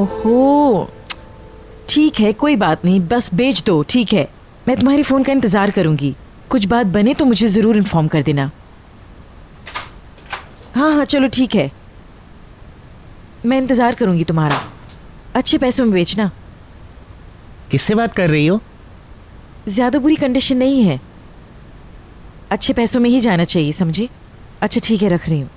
ओहो, ठीक है, कोई बात नहीं, बस बेच दो, ठीक है। मैं तुम्हारे फ़ोन का इंतज़ार करूँगी। कुछ बात बने तो मुझे ज़रूर इन्फॉर्म कर देना। हाँ हाँ, चलो ठीक है, मैं इंतज़ार करूँगी तुम्हारा। अच्छे पैसों में बेचना। किससे बात कर रही हो? ज़्यादा बुरी कंडीशन नहीं है, अच्छे पैसों में ही जाना चाहिए, समझे? अच्छा ठीक है, रख रही हूँ।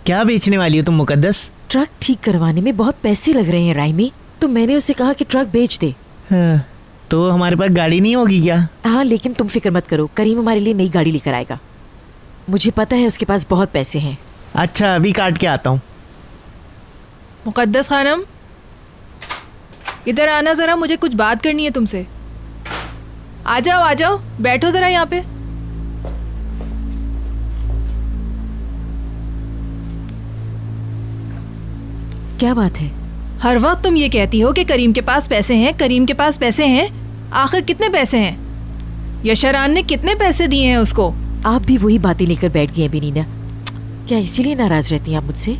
क्या बेचने वाली हो तुम मुकद्दस? ट्रक ठीक करवाने में बहुत पैसे लग रहे हैं राइमी, तो मैंने उसे कहा कि ट्रक बेच दे। हाँ, तो हमारे पास गाड़ी नहीं होगी क्या? हाँ, लेकिन तुम फिक्र मत करो, करीम हमारे लिए नई गाड़ी लेकर आएगा। मुझे पता है उसके पास बहुत पैसे हैं। अच्छा, अभी काट के आता हूँ। मुकद्दस खानम, इधर आना ज़रा, मुझे कुछ बात करनी है तुमसे। आ जाओ, बैठो ज़रा यहाँ पे। क्या बात है? हर वक्त तुम ये कहती हो कि करीम के पास पैसे हैं, करीम के पास पैसे हैं। आखिर कितने पैसे हैं? यशरान ने कितने पैसे दिए हैं उसको? आप भी वही बातें लेकर बैठ गई हैं बिनीना। क्या इसीलिए नाराज रहती हैं आप मुझसे?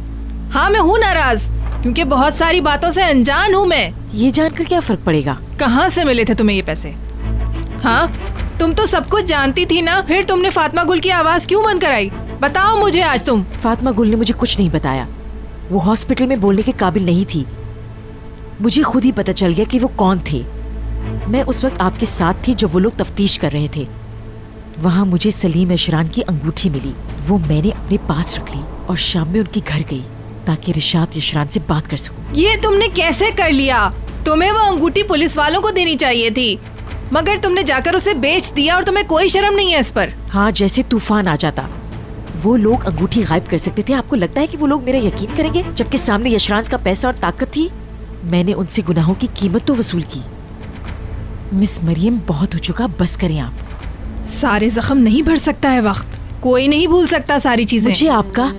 हाँ, मैं हूँ नाराज, क्योंकि बहुत सारी बातों से अनजान हूँ मैं। ये जानकर क्या फर्क पड़ेगा? कहाँ से मिले थे तुम्हें ये पैसे? हाँ, तुम तो सब कुछ जानती थी ना, फिर तुमने फातिमा गुल की आवाज क्यों बंद कराई? बताओ मुझे आज तुम। फातिमा गुल ने मुझे कुछ नहीं बताया, वो हॉस्पिटल में बोलने के काबिल नहीं थी। मुझे खुद ही पता चल गया कि वो कौन थे। मैं उस वक्त आपके साथ थी जब वो लोग तफ्तीश कर रहे थे। वहाँ मुझे सलीम यशरान की अंगूठी मिली, वो मैंने अपने पास रख ली और शाम में उनके घर गई ताकि रिशात यशरान से बात कर सकूं। ये तुमने कैसे कर लिया? तुम्हें वो अंगूठी पुलिस वालों को देनी चाहिए थी, मगर तुमने जाकर उसे बेच दिया और तुम्हें कोई शर्म नहीं है इस पर। हाँ, जैसे तूफान आ जाता। वो लोग अंगूठी गायब कर सकते थे। आपको लगता है कि वो लोग मेरा यकीन करेंगे जबकि सामने यशरान का पैसा और ताकत थी? मैंने उनसे गुनाहों की कीमत तो वसूल की। मिस मरियम, बहुत हो चुका, बस करें आप। सारे जख्म नहीं भर सकता है वक्त, कोई नहीं भूल सकता सारी चीजें। मुझे आपका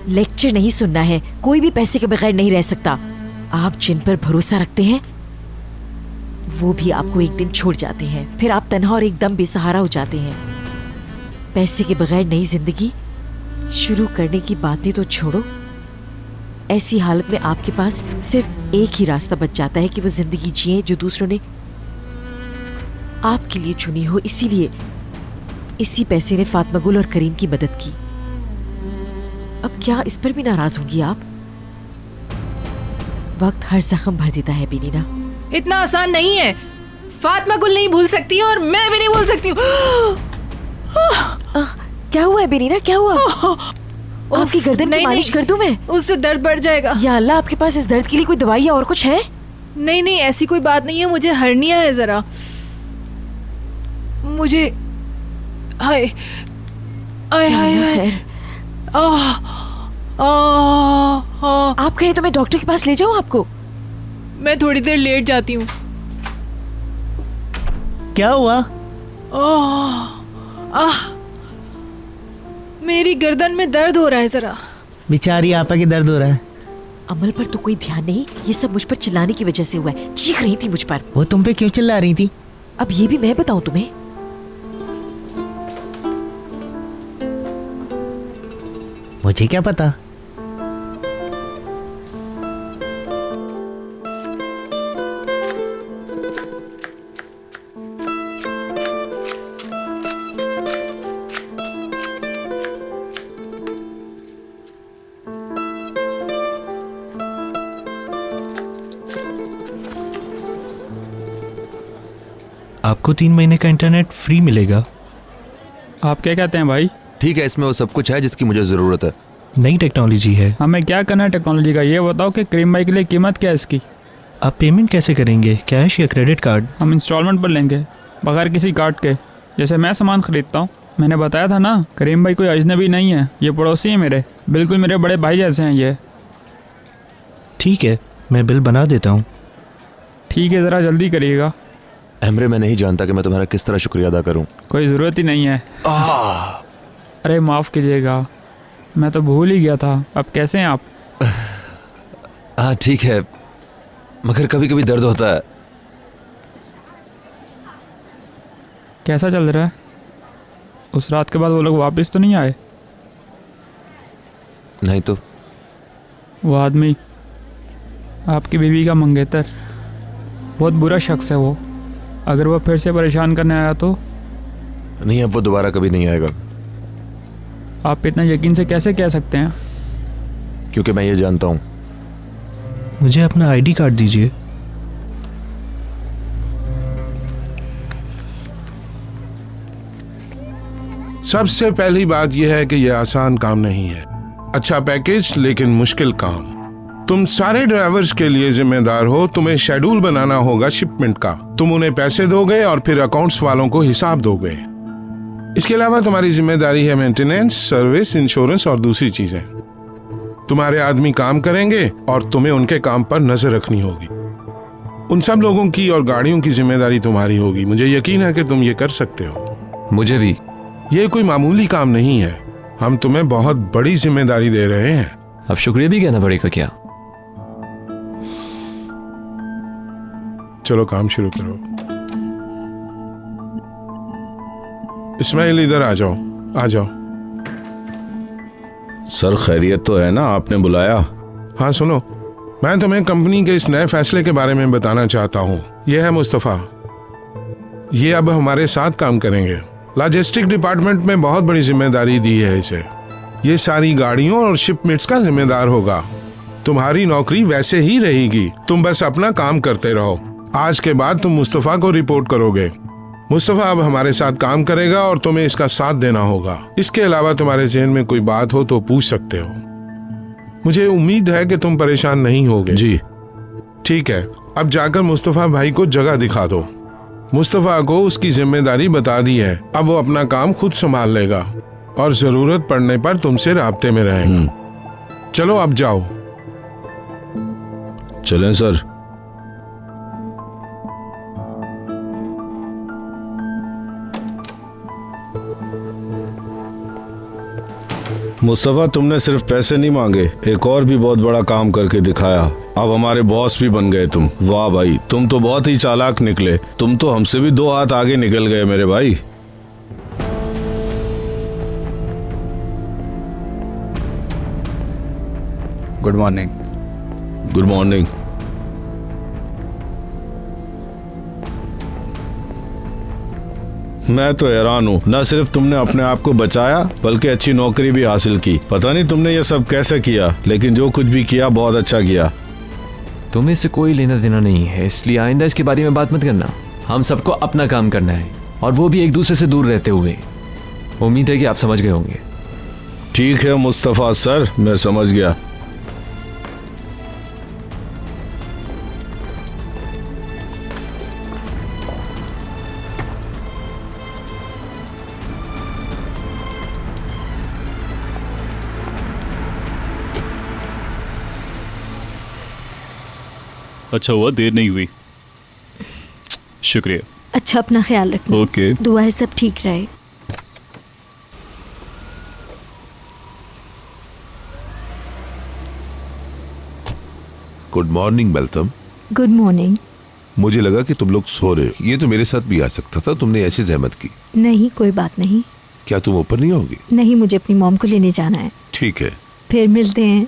लेक्चर नहीं सुनना है। कोई भी पैसे के बगैर नहीं रह सकता। आप जिन पर भरोसा रखते हैं वो भी आपको एक दिन छोड़ जाते हैं, फिर आप तन्हा और एकदम बेसहारा हो जाते हैं। पैसे के बगैर नई जिंदगी शुरू करने की बातें तो छोड़ो, ऐसी हालत में आपके पास सिर्फ एक ही रास्ता बच जाता है कि वो जिंदगी जिए जो दूसरों ने आपके लिए चुनी हो। इसीलिए इसी पैसे ने फातिमा गुल और करीम की मदद की। अब क्या इस पर भी नाराज होंगी आप? वक्त हर जख्म भर देता है बिनीना। इतना आसान नहीं है। फातिमा गुल नहीं भूल सकती और मैं भी नहीं भूल सकती हूँ। क्या हुआ है बिनीना, क्या हुआ? आपकी गर्दन की मालिश कर दूं मैं? उससे दर्द बढ़ जाएगा। या अल्लाह, आपके पास इस दर्द के लिए कोई दवाई या और कुछ है? नहीं, ऐसी कोई बात नहीं है। मुझे हर्निया है जरा। मुझे हाय हाय हाय। आप कहें तो मैं डॉक्टर के पास ले जाऊं आपको? मैं थोड़ी देर लेट जाती हूँ। क्या हुआ? मेरी गर्दन में दर्द हो रहा है जरा। बेचारी आपा के दर्द हो रहा है। अमल पर तो कोई ध्यान नहीं, ये सब मुझ पर चिल्लाने की वजह से हुआ है। चीख रही थी मुझ पर। वो तुम पे क्यों चिल्ला रही थी? अब ये भी मैं बताऊं तुम्हें? मुझे क्या पता। आपको 3 महीने का इंटरनेट फ्री मिलेगा। आप क्या कहते हैं भाई? ठीक है, इसमें वो सब कुछ है जिसकी मुझे ज़रूरत है। नई टेक्नोलॉजी है। हमें क्या करना है टेक्नोलॉजी का? ये बताओ कि करीम भाई के लिए कीमत क्या है इसकी? आप पेमेंट कैसे करेंगे, कैश या क्रेडिट कार्ड? हम इंस्टॉलमेंट पर लेंगे, बगैर किसी कार्ड के। जैसे मैं सामान खरीदता हूँ, मैंने बताया था ना, करीम भाई कोई अजनबी नहीं है, ये पड़ोसी है मेरे, बिल्कुल मेरे बड़े भाई जैसे हैं ये। ठीक है, मैं बिल बना देता हूँ। ठीक है, ज़रा जल्दी करिएगा। एमरे, मैं नहीं जानता कि मैं तुम्हारा किस तरह शुक्रिया अदा करूं। कोई ज़रूरत ही नहीं है। अरे माफ़ कीजिएगा, मैं तो भूल ही गया था। अब कैसे हैं आप? हाँ ठीक है, मगर कभी कभी दर्द होता है। कैसा चल रहा है? उस रात के बाद वो लोग वापस तो नहीं आए? नहीं तो वो आदमी आपकी बीवी का मंगेतर बहुत बुरा शख्स है वो। अगर वो फिर से परेशान करने आया तो? नहीं, अब वो दोबारा कभी नहीं आएगा। आप इतना यकीन से कैसे कह सकते हैं? क्योंकि मैं ये जानता हूँ। मुझे अपना आईडी कार्ड दीजिए। सबसे पहली बात यह है कि यह आसान काम नहीं है। अच्छा पैकेज लेकिन मुश्किल काम। तुम सारे ड्राइवर्स के लिए जिम्मेदार हो। तुम्हें शेड्यूल बनाना होगा शिपमेंट का। तुम उन्हें पैसे दोगे और फिर अकाउंट्स वालों को हिसाब दोगे। इसके अलावा तुम्हारी जिम्मेदारी है मेंटेनेंस, सर्विस, इंश्योरेंस और दूसरी चीजें। तुम्हारे आदमी काम करेंगे और तुम्हें उनके काम पर नजर रखनी होगी। उन सब लोगों की और गाड़ियों की जिम्मेदारी तुम्हारी होगी। मुझे यकीन है कि तुम ये कर सकते हो। मुझे भी। ये कोई मामूली काम नहीं है। हम तुम्हें बहुत बड़ी जिम्मेदारी दे रहे हैं। अब शुक्रिया भी कहना पड़ेगा क्या? चलो काम शुरू करो। इस्माइल इधर आ जाओ, आ जाओ। सर खैरियत तो है ना, आपने बुलाया? हाँ सुनो, मैं तुम्हें कंपनी के इस नए फैसले के बारे में बताना चाहता हूँ। यह है मुस्तफा। ये अब हमारे साथ काम करेंगे। लॉजिस्टिक डिपार्टमेंट में बहुत बड़ी जिम्मेदारी दी है इसे। ये सारी गाड़ियों और शिपमेंट्स का जिम्मेदार होगा। तुम्हारी नौकरी वैसे ही रहेगी। तुम बस अपना काम करते रहो। आज के बाद तुम मुस्तफा को रिपोर्ट करोगे। मुस्तफा अब हमारे साथ काम करेगा और तुम्हें इसका साथ देना होगा। इसके अलावा तुम्हारे जहन में कोई बात हो तो पूछ सकते हो। मुझे उम्मीद है कि तुम परेशान नहीं होगे। जी ठीक है, अब जाकर मुस्तफा भाई को जगह दिखा दो। मुस्तफा को उसकी जिम्मेदारी बता दी है। अब वो अपना काम खुद संभाल लेगा और जरूरत पड़ने पर तुमसे राब्ते में रहेगा। चलो अब जाओ। चलें सर। मुस्तफा, तुमने सिर्फ पैसे नहीं मांगे, एक और भी बहुत बड़ा काम करके दिखाया। अब हमारे बॉस भी बन गए तुम। वाह भाई, तुम तो बहुत ही चालाक निकले। तुम तो हमसे भी 2 हाथ आगे निकल गए मेरे भाई। Good morning. Good morning. मैं तो हैरान हूँ, न सिर्फ तुमने अपने आप को बचाया बल्कि अच्छी नौकरी भी हासिल की। पता नहीं तुमने ये सब कैसे किया, लेकिन जो कुछ भी किया बहुत अच्छा किया। तुम्हें इससे कोई लेना देना नहीं है, इसलिए आइंदा इसके बारे में बात मत करना। हम सबको अपना काम करना है, और वो भी एक दूसरे से दूर रहते हुए। उम्मीद है कि आप समझ गए होंगे। ठीक है मुस्तफा सर, मैं समझ गया। अच्छा हुआ देर नहीं हुई। शुक्रिया। अच्छा, अपना ख्याल रखना। ओके। दुआ है सब ठीक रहे। गुड मॉर्निंग बेल्तम। Good morning. मुझे लगा कि तुम लोग सो रहे हो। ये तो मेरे साथ भी आ सकता था, तुमने ऐसी जहमत की। नहीं, कोई बात नहीं। क्या तुम ऊपर नहीं होगी? नहीं, मुझे अपनी मॉम को लेने जाना है। ठीक है, फिर मिलते हैं।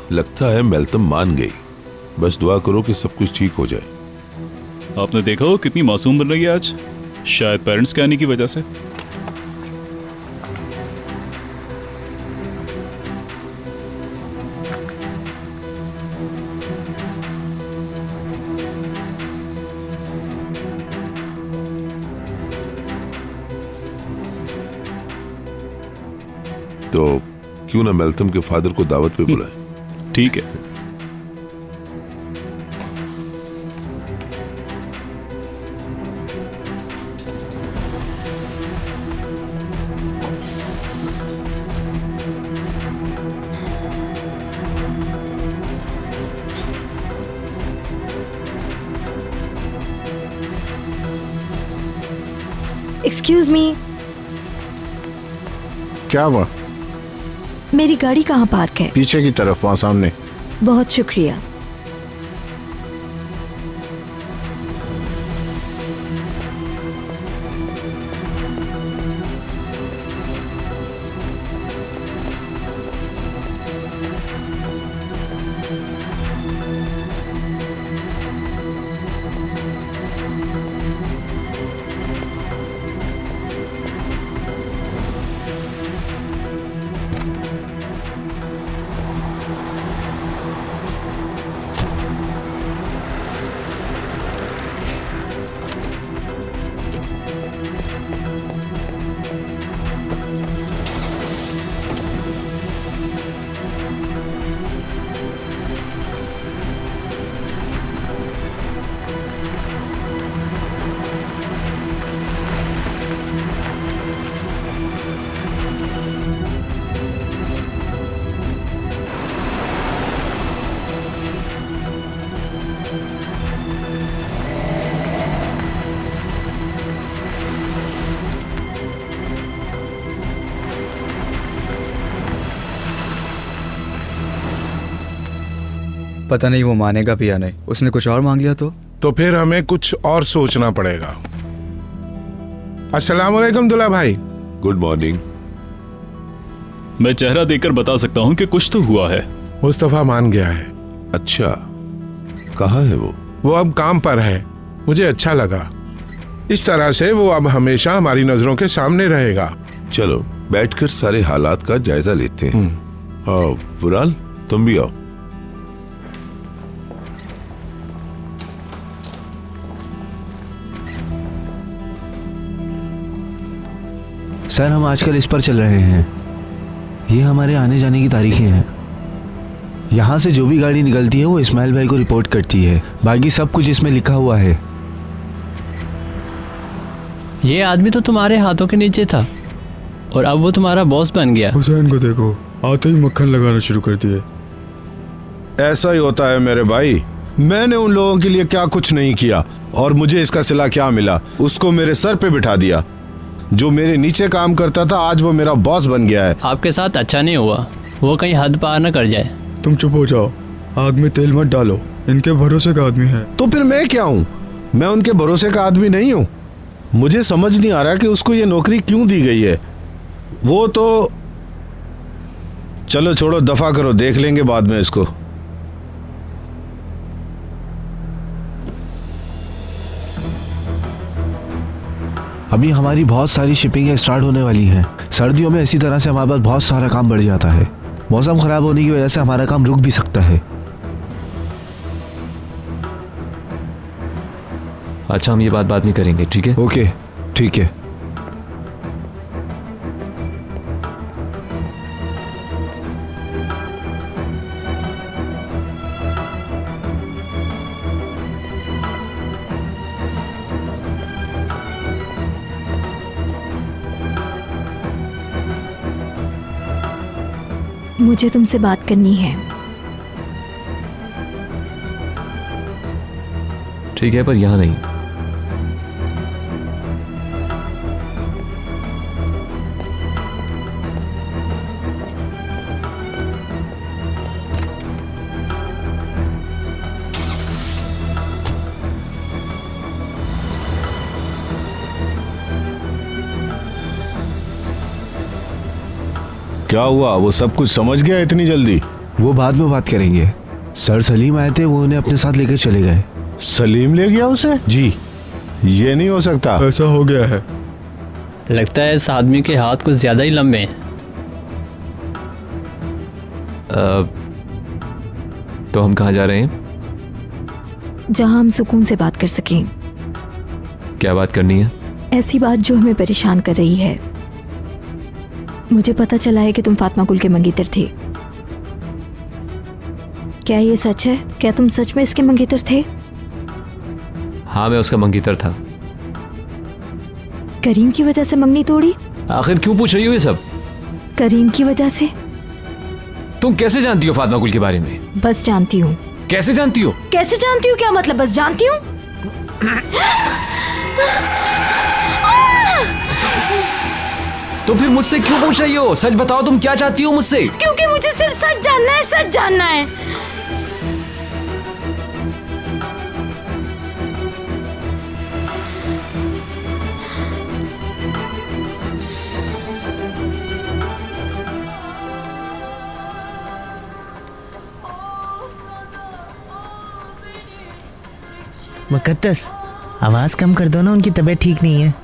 लगता है बेल्तम मान गई। बस दुआ करो कि सब कुछ ठीक हो जाए। आपने देखा हो कितनी मासूम बन रही है आज, शायद पेरेंट्स के आने की वजह से। तो क्यों ना बेल्तम के फादर को दावत पे बुलाए। ठीक है। एक्सक्यूज मी, क्या हुआ? मेरी गाड़ी कहाँ पार्क है? पीछे की तरफ, वहाँ सामने। बहुत शुक्रिया। पता नहीं वो मानेगा भी या नहीं। उसने कुछ और मांग लिया तो फिर हमें कुछ और सोचना पड़ेगा। अस्सलाम वालेकुम दुल्हा भाई। Good morning. मैं चेहरा देखकर बता सकता हूँ कि कुछ तो हुआ है। मुस्तफा मान गया है। अच्छा, कहाँ है वो? वो अब काम पर है। मुझे अच्छा लगा। इस तरह से वो अब हमेशा हमारी नजरों के सामने रहेगा। चलो बैठकर सारे हालात का जायजा लेते हैं। आओ बुराल, तुम भी आओ। सर हम आजकल इस पर चल रहे हैं। ये हमारे आने जाने की तारीखें हैं। यहाँ से जो भी गाड़ी निकलती है वो इस्माइल भाई को रिपोर्ट करती है। बाकी सब कुछ इसमें लिखा हुआ है। ये आदमी तो तुम्हारे हाथों के नीचे था और अब वो तुम्हारा बॉस बन गया। हुसैन को देखो, आते ही मक्खन लगाना शुरू कर दिए। ऐसा ही होता है मेरे भाई। मैंने उन लोगों के लिए क्या कुछ नहीं किया और मुझे इसका सिला क्या मिला? उसको मेरे सर पे बिठा दिया। जो मेरे नीचे काम करता था आज वो मेरा बॉस बन गया है। आपके साथ अच्छा नहीं हुआ। वो कहीं हद पार न कर जाए। तुम चुप हो जाओ, आग में तेल मत डालो। इनके भरोसे का आदमी है। तो फिर मैं क्या हूँ? मैं उनके भरोसे का आदमी नहीं हूँ। मुझे समझ नहीं आ रहा कि उसको ये नौकरी क्यों दी गई है। वो तो चलो छोड़ो, दफा करो, देख लेंगे बाद में इसको। अभी हमारी बहुत सारी शिपिंगें स्टार्ट होने वाली हैं। सर्दियों में इसी तरह से हमारे पास बहुत सारा काम बढ़ जाता है। मौसम खराब होने की वजह से हमारा काम रुक भी सकता है। अच्छा, हम ये बात बाद में करेंगे, ठीक है? ओके, ठीक है। मुझे तुमसे बात करनी है। ठीक है, पर यहाँ नहीं। क्या हुआ? वो सब कुछ समझ गया इतनी जल्दी? वो बाद में बात करेंगे। सर सलीम आए थे, वो उन्हें अपने साथ लेकर चले गए। सलीम ले गया उसे? जी। ये नहीं हो सकता। ऐसा हो गया है। लगता है इस आदमी के हाथ कुछ ज्यादा ही लंबे हैं। तो हम कहाँ जा रहे हैं? जहां हम सुकून से बात कर सकें। क्या बात करनी है? ऐसी बात जो हमें परेशान कर रही है। मुझे पता चला है कि तुम फातिमा गुल के मंगेतर थे। क्या ये सच है? क्या तुम सच में इसके मंगेतर थे? हाँ, मैं उसका मंगेतर था। करीम की वजह से मंगनी तोड़ी? आखिर क्यों पूछ रही हो ये सब? करीम की वजह से? तुम कैसे जानती हो फातिमा गुल के बारे में? बस जानती हूँ। कैसे जानती हो? कैसे जानती हूँ? क्या मतलब बस जानती हूँ? तो फिर मुझसे क्यों पूछ रही हो? सच बताओ, तुम क्या चाहती हो मुझसे? क्योंकि मुझे सिर्फ सच जानना है, सच जानना है। मुकद्दस, आवाज कम कर दो ना, उनकी तबीयत ठीक नहीं है।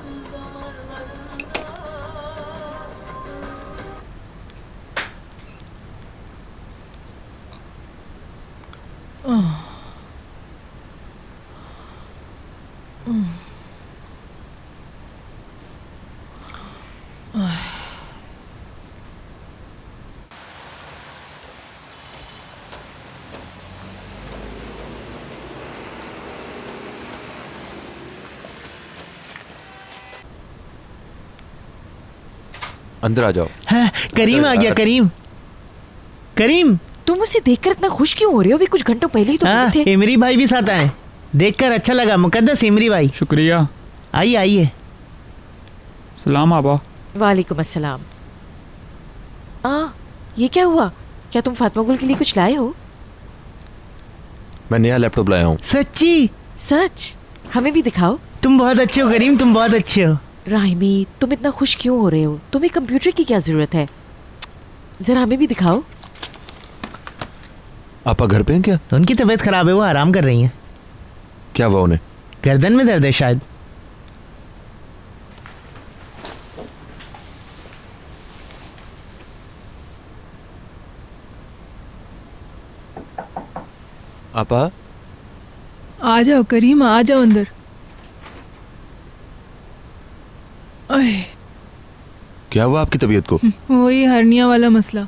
अंदर आ जाओ। हाँ, करीम आ गया। करीम, करीम, तुम उसे देखकर इतना खुश क्यों हो रहे हो? अभी कुछ घंटों पहले ही तो हाँ, मिले थे। इमरी भाई भी साथ आए। देखकर अच्छा लगा। मुकद्दस, इमरी भाई। शुक्रिया। आइए आइए। सलाम आबा। वालेकुम अस्सलाम। ये क्या हुआ? क्या तुम फातिमा गुल के लिए कुछ लाए हो? मैं नया लैपटॉप लाया हूँ। सच्ची? सच? हमें भी दिखाओ। तुम बहुत अच्छे हो करीम, तुम बहुत अच्छे हो। राहिमी, तुम इतना खुश क्यों हो रहे हो? तुम्हें कंप्यूटर की क्या जरूरत है? जरा हमें भी दिखाओ। आपा घर पे हैं क्या? उनकी तबीयत खराब है, वो आराम कर रही हैं। क्या हुआ उन्हें? गर्दन में दर्द है शायद। आपा आ जाओ करीम, आ जाओ अंदर। ओए, क्या हुआ आपकी तबीयत को? वही हर्निया वाला मसला।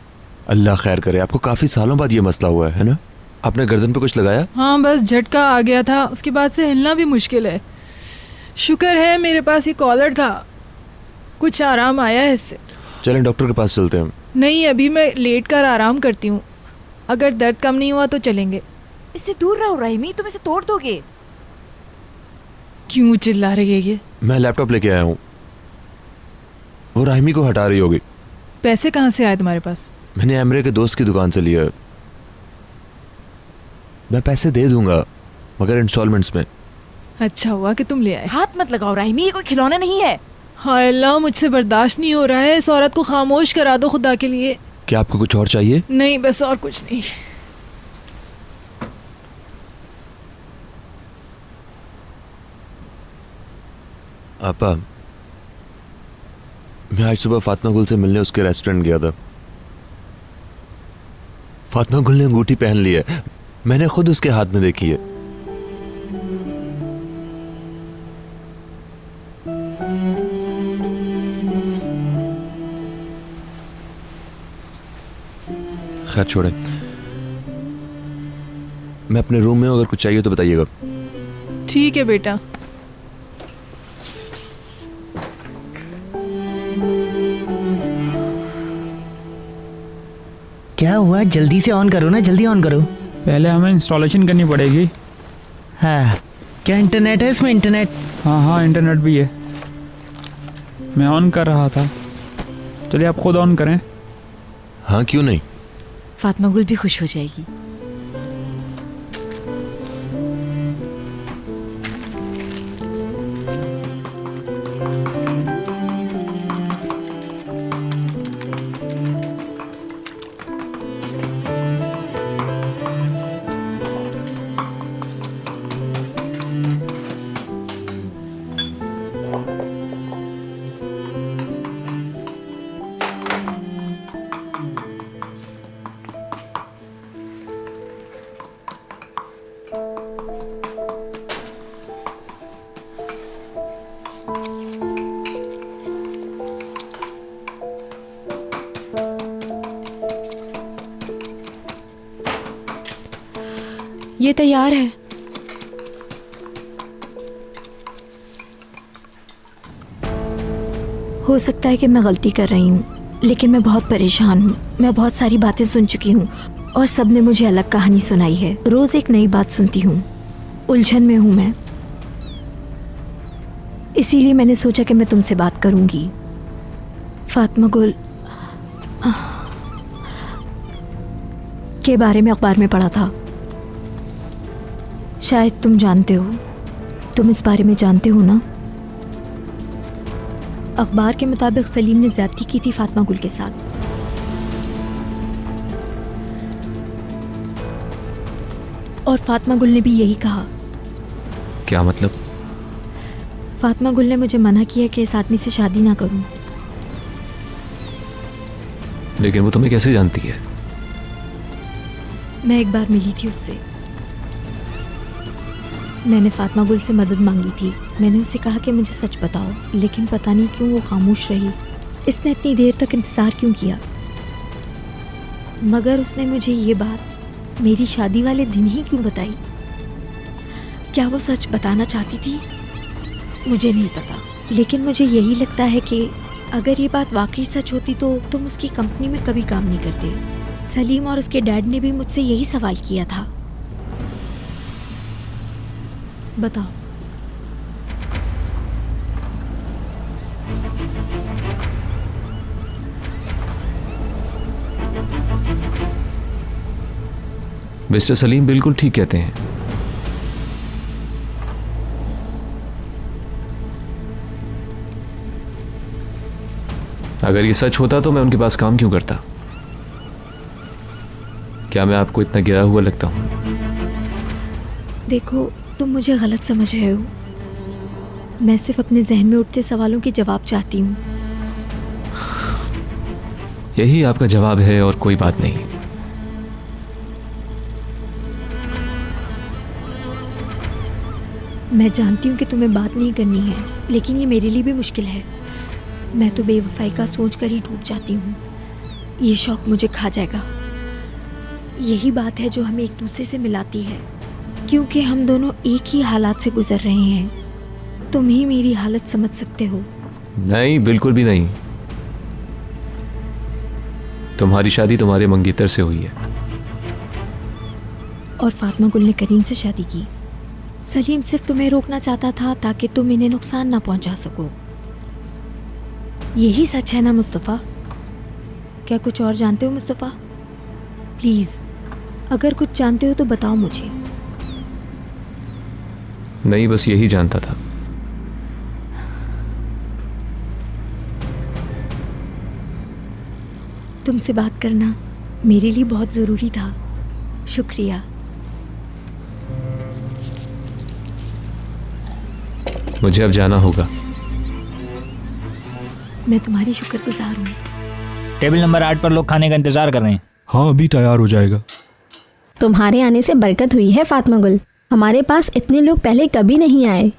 अल्लाह खैर करे। आपको काफी सालों बाद ये मसला हुआ है ना? आपने गर्दन पे कुछ लगाया? हाँ, बस झटका आ गया था, उसके बाद से हिलना भी मुश्किल है। शुक्र है मेरे पास ये कॉलर था, कुछ आराम आया है इससे। चलें डॉक्टर के पास चलते हैं। नहीं, अभी मैं लेट कर आराम करती हूँ, अगर दर्द कम नहीं हुआ तो चलेंगे। इससे दूर रहो राहिमी, तुम इसे तोड़ दोगे। क्यों चिल्ला रही है ये? मैं लैपटॉप लेके आया हूँ, वो राहिमी को हटा रही होगी। पैसे कहाँ से आए तुम्हारे पास? मैंने एमरे के दोस्त की दुकान से लिया है। मैं पैसे दे दूंगा, मगर इंस्टॉलमेंट्स में। अच्छा हुआ कि तुम ले आए। हाथ मत लगाओ राहिमी, ये कोई खिलौना नहीं है। हाय अल्लाह, मुझसे बर्दाश्त नहीं हो रहा है, इस औरत को खामोश करा दो खुदा के लिए। क्या आपको कुछ और चाहिए? नहीं, बस और कुछ नहीं। आपा, मैं आज सुबह फातिमा गुल से मिलने उसके रेस्टोरेंट गया था। फातिमा गुल ने अंगूठी पहन ली है, मैंने खुद उसके हाथ में देखी है। खैर छोड़े, मैं अपने रूम में हूं, अगर कुछ चाहिए तो बताइएगा। ठीक है बेटा। क्या हुआ? जल्दी से ऑन करो ना, जल्दी ऑन करो। पहले हमें इंस्टॉलेशन करनी पड़ेगी। हाँ, क्या इंटरनेट है इसमें? इंटरनेट? हाँ हाँ, इंटरनेट भी है। मैं ऑन कर रहा था, चलिए आप खुद ऑन करें। हाँ, क्यों नहीं। फातिमा गुल भी खुश हो जाएगी। ये तैयार है। हो सकता है कि मैं गलती कर रही हूँ, लेकिन मैं बहुत परेशान हूँ। मैं बहुत सारी बातें सुन चुकी हूँ और सब ने मुझे अलग कहानी सुनाई है। रोज़ एक नई बात सुनती हूँ, उलझन में हूँ मैं। इसीलिए मैंने सोचा कि मैं तुमसे बात करूँगी। फातिमा गुल के बारे में अखबार में पढ़ा था, शायद तुम जानते हो। तुम इस बारे में जानते हो ना? अखबार के मुताबिक सलीम ने ज्यादती की थी फातिमा गुल के साथ। और फातिमा गुल ने भी यही कहा। क्या मतलब? फातिमा गुल ने मुझे मना किया कि इस आदमी से शादी ना करूं। लेकिन वो तुम्हें कैसे जानती है? मैं एक बार मिली थी उससे। मैंने फातिमा गुल से मदद मांगी थी। मैंने उसे कहा कि मुझे सच बताओ, लेकिन पता नहीं क्यों वो खामोश रही। इसने इतनी देर तक इंतज़ार क्यों किया? मगर उसने मुझे ये बात मेरी शादी वाले दिन ही क्यों बताई? क्या वो सच बताना चाहती थी? मुझे नहीं पता, लेकिन मुझे यही लगता है कि अगर ये बात वाकई सच होती तो तुम उसकी कंपनी में कभी काम नहीं करते। सलीम और उसके डैड ने भी मुझसे यही सवाल किया था। बताओ। मिस्टर सलीम बिल्कुल ठीक कहते हैं। अगर ये सच होता तो मैं उनके पास काम क्यों करता? क्या मैं आपको इतना गिरा हुआ लगता हूं? देखो, तुम मुझे गलत समझ रहे हो। मैं सिर्फ अपने जहन में उठते सवालों के जवाब चाहती हूँ। यही आपका जवाब है और कोई बात नहीं। मैं जानती हूँ कि तुम्हें बात नहीं करनी है, लेकिन ये मेरे लिए भी मुश्किल है। मैं तो बेवफाई का सोच कर ही टूट जाती हूँ। ये शौक मुझे खा जाएगा। यही बात है जो हमें एक दूसरे से मिलाती है, क्योंकि हम दोनों एक ही हालात से गुजर रहे हैं। तुम ही मेरी हालत समझ सकते हो। नहीं, बिल्कुल भी नहीं। तुम्हारी शादी तुम्हारे मंगेतर से हुई है और फातिमा गुल ने करीम से शादी की। सलीम सिर्फ तुम्हें रोकना चाहता था ताकि तुम इन्हें नुकसान ना पहुंचा सको। यही सच है ना मुस्तफ़ा? क्या कुछ और जानते हो मुस्तफ़ा? प्लीज़, अगर कुछ जानते हो तो बताओ मुझे। नहीं, बस यही जानता था। तुमसे बात करना मेरे लिए बहुत ज़रूरी था। शुक्रिया। मुझे अब जाना होगा। मैं तुम्हारी शुक्रगुजार हूँ। टेबल नंबर 8 पर लोग खाने का इंतजार कर रहे हैं। हाँ, अभी तैयार हो जाएगा। तुम्हारे आने से बरकत हुई है फातिमा गुल। हमारे पास इतने लोग पहले कभी नहीं आए।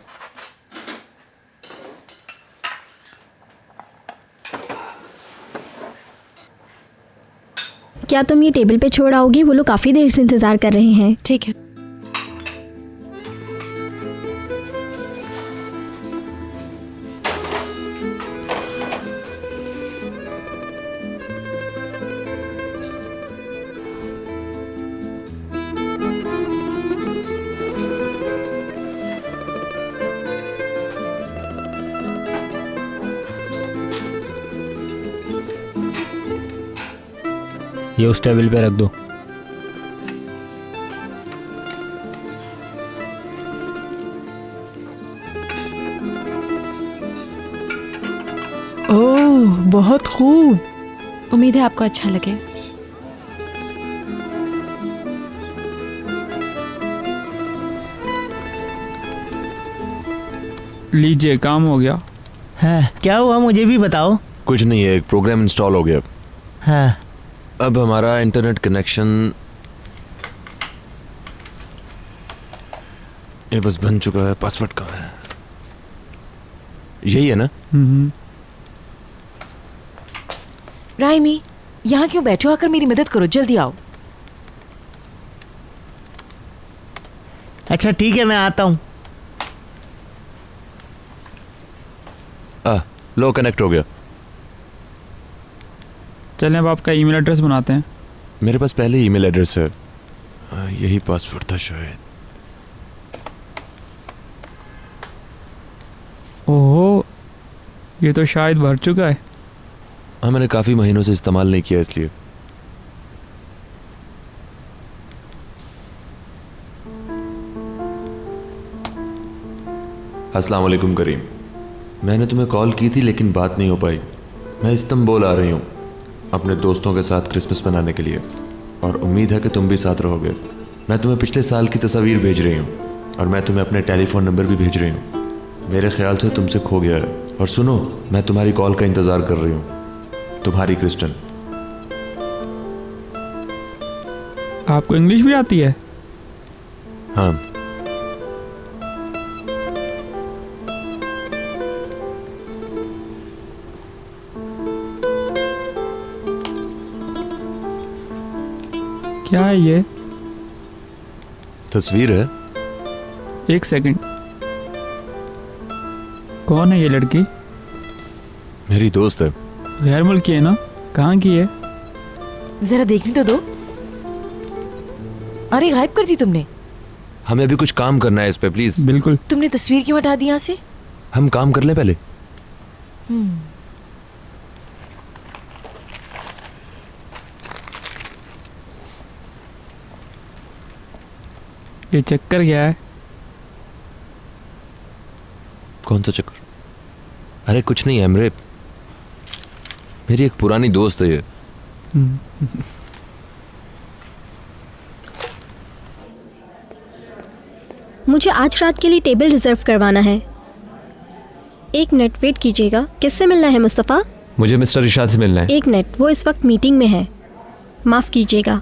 क्या तुम ये टेबल पे छोड़ आओगी? वो लोग काफी देर से इंतजार कर रहे हैं। ठीक है। ये उस टेबल पे रख दो। ओह, बहुत खूब। उम्मीद है आपको अच्छा लगे। लीजिए, काम हो गया। हाँ, क्या हुआ मुझे भी बताओ। कुछ नहीं है, एक प्रोग्राम इंस्टॉल हो गया। हाँ। अब हमारा इंटरनेट कनेक्शन ये बस बन चुका है। पासवर्ड कहाँ है? यही है ना? राइमी, यहाँ क्यों बैठे हो? आकर मेरी मदद करो, जल्दी आओ। अच्छा ठीक है, मैं आता हूँ। लो, कनेक्ट हो गया। चलें अब आपका ईमेल एड्रेस बनाते हैं। मेरे पास पहले ईमेल एड्रेस है। यही पासवर्ड था शायद। ओहो, ये तो शायद भर चुका है। हाँ, मैंने काफ़ी महीनों से इस्तेमाल नहीं किया इसलिए। अस्सलाम वालेकुम करीम। मैंने तुम्हें कॉल की थी लेकिन बात नहीं हो पाई। मैं इस्तांबुल आ रही हूँ अपने दोस्तों के साथ क्रिसमस मनाने के लिए, और उम्मीद है कि तुम भी साथ रहोगे। मैं तुम्हें पिछले साल की तस्वीर भेज रही हूँ और मैं तुम्हें अपने टेलीफोन नंबर भी भेज रही हूँ। मेरे ख्याल से तुमसे खो गया है। और सुनो, मैं तुम्हारी कॉल का इंतज़ार कर रही हूँ। तुम्हारी क्रिस्टन। आपको इंग्लिश भी आती है? हाँ। क्या है ये? तस्वीर है। एक सेकंड, कौन है ये लड़की? मेरी दोस्त है। गैर मुल्की है ना? कहाँ की है? जरा देखने तो दो। अरे, गायब कर दी तुमने। हमें अभी कुछ काम करना है इस पे, प्लीज। बिल्कुल। तुमने तस्वीर क्यों हटा दी यहाँ से? हम काम कर लें पहले। ये चक्कर क्या है? कौन सा चक्कर? अरे कुछ नहीं एमरे, मेरी एक पुरानी दोस्त है ये। मुझे आज रात के लिए टेबल रिजर्व करवाना है। एक मिनट वेट कीजिएगा। किससे मिलना है मुस्तफ़ा? मुझे मिस्टर इरशाद से मिलना है। एक मिनट, वो इस वक्त मीटिंग में है। माफ़ कीजिएगा।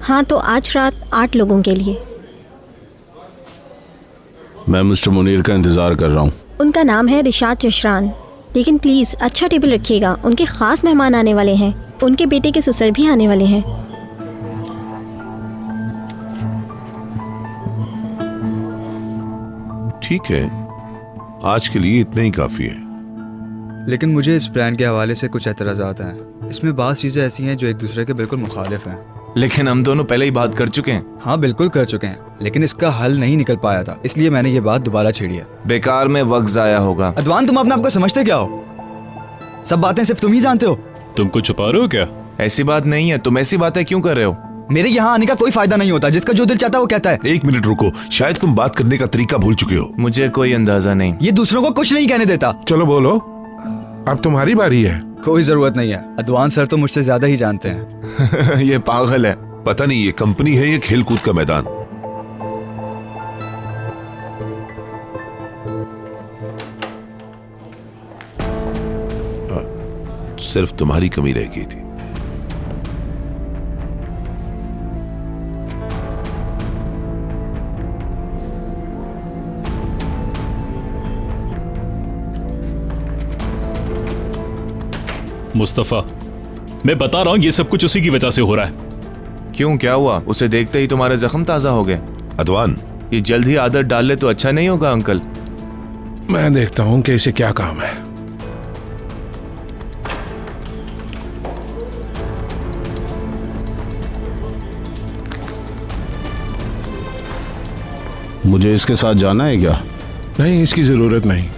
हाँ, तो आज रात 8 लोगों के लिए। मैं मिस्टर मुनीर का इंतज़ार कर रहा हूँ। उनका नाम है रिशाद जशरान, लेकिन प्लीज़ अच्छा टेबल रखिएगा। उनके ख़ास मेहमान आने वाले हैं। उनके बेटे के ससुर भी आने वाले हैं। ठीक है, आज के लिए इतना ही काफी है। लेकिन मुझे इस प्लान के हवाले से कुछ एतराज़ात हैं। इसमें बात चीज़ें ऐसी हैं जो एक दूसरे के बिल्कुल मुखालिफ हैं। लेकिन हम दोनों पहले ही बात कर चुके हैं। हाँ बिल्कुल कर चुके हैं, लेकिन इसका हल नहीं निकल पाया था, इसलिए मैंने ये बात दोबारा छेड़ी है। बेकार में वक्त जाया होगा। अदवान, तुम अपने आप को समझते क्या हो? सब बातें सिर्फ तुम ही जानते हो। तुम कुछ छुपा रहे हो क्या? ऐसी बात नहीं है, तुम ऐसी बातें क्यों कर रहे हो? मेरे यहाँ आने का कोई फायदा नहीं होता। जिसका जो दिल चाहता है वो कहता है। एक मिनट रुको, शायद तुम बात करने का तरीका भूल चुके हो। मुझे कोई अंदाजा नहीं। ये दूसरों को कुछ नहीं कहने देता। चलो बोलो, अब तुम्हारी बारी है। कोई जरूरत नहीं है, अदवान सर तो मुझसे ज्यादा ही जानते हैं। ये पागल है। पता नहीं ये कंपनी है या खेल कूद का मैदान। सिर्फ तुम्हारी कमी रह गई थी। मुस्तफा, मैं बता रहा हूं ये सब कुछ उसी की वजह से हो रहा है। क्यों, क्या हुआ? उसे देखते ही तुम्हारे जख्म ताजा हो गए। अदवान, ये जल्द ही आदत डाल ले तो अच्छा नहीं होगा अंकल। मैं देखता हूं कि इसे क्या काम है। मुझे इसके साथ जाना है क्या? नहीं, इसकी जरूरत नहीं।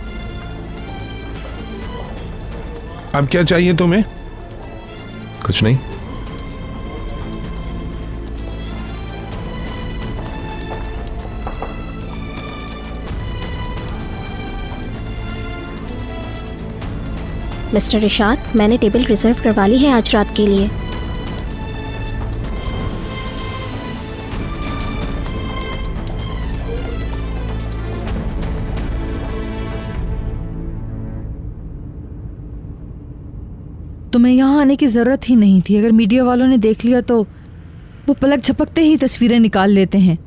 अब क्या चाहिए तुम्हें? कुछ नहीं। मिस्टर रिशाद, मैंने टेबल रिजर्व करवा ली है आज रात के लिए। तुम्हें यहाँ आने की ज़रूरत ही नहीं थी। अगर मीडिया वालों ने देख लिया तो वो पलक झपकते ही तस्वीरें निकाल लेते हैं।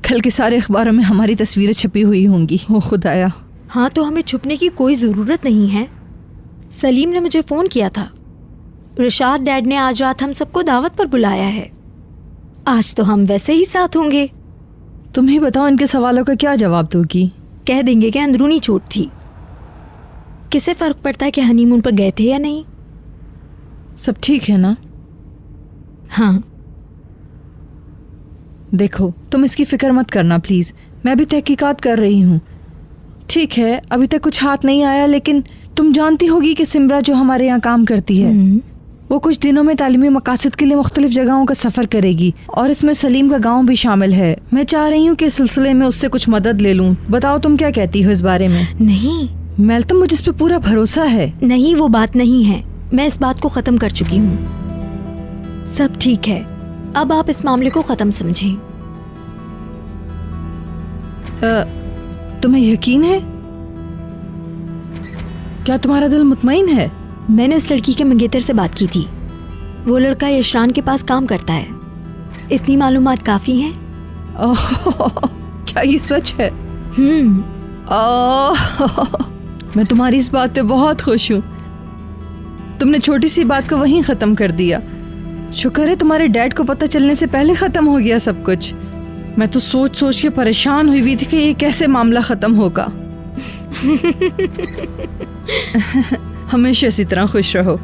कल के सारे अखबारों में हमारी तस्वीरें छपी हुई होंगी। ओ खुदाया। हाँ, तो हमें छुपने की कोई ज़रूरत नहीं है। सलीम ने मुझे फ़ोन किया था। रिशाद डैड ने आज रात हम सबको दावत पर बुलाया है। आज तो हम वैसे ही साथ होंगे। तुम ही बताओ, इनके सवालों का क्या जवाब दोगी? कह देंगे कि अंदरूनी चोट थी। किसे फ़र्क पड़ता है कि हनीमून पर गए थे या नहीं? सब ठीक है ना? हाँ। देखो, तुम इसकी फिक्र मत करना प्लीज़। मैं भी तहकीकात कर रही हूँ। ठीक है, अभी तक कुछ हाथ नहीं आया, लेकिन तुम जानती होगी कि सिमरा जो हमारे यहाँ काम करती है वो कुछ दिनों में तालीमी मकासद के लिए मुख्तलिफ जगहों का सफ़र करेगी और इसमें सलीम का गांव भी शामिल है। मैं चाह रही हूँ कि इस सिलसिले में उससे कुछ मदद ले लूँ। बताओ तुम क्या कहती हो इस बारे में? नहीं मैलतम, मुझे इस पे पूरा भरोसा है। नहीं, वो बात नहीं है। मैं इस बात को ख़त्म कर चुकी हूँ। सब ठीक है। अब आप इस मामले को ख़त्म समझें। तुम्हें यकीन है? क्या तुम्हारा दिल मुतमईन है? मैंने उस लड़की के मंगेतर से बात की थी। वो लड़का यशरान के पास काम करता है। इतनी मालूमात काफ़ी हैं। क्या ये सच है? मैं तुम्हारी इस बात पे बहुत खुश हूँ। तुमने छोटी सी बात को वहीं ख़त्म कर दिया। शुक्र है तुम्हारे डैड को पता चलने से पहले ख़त्म हो गया सब कुछ। मैं तो सोच सोच के परेशान हुई थी कि ये कैसे मामला ख़त्म होगा। हमेशा इसी तरह खुश रहो।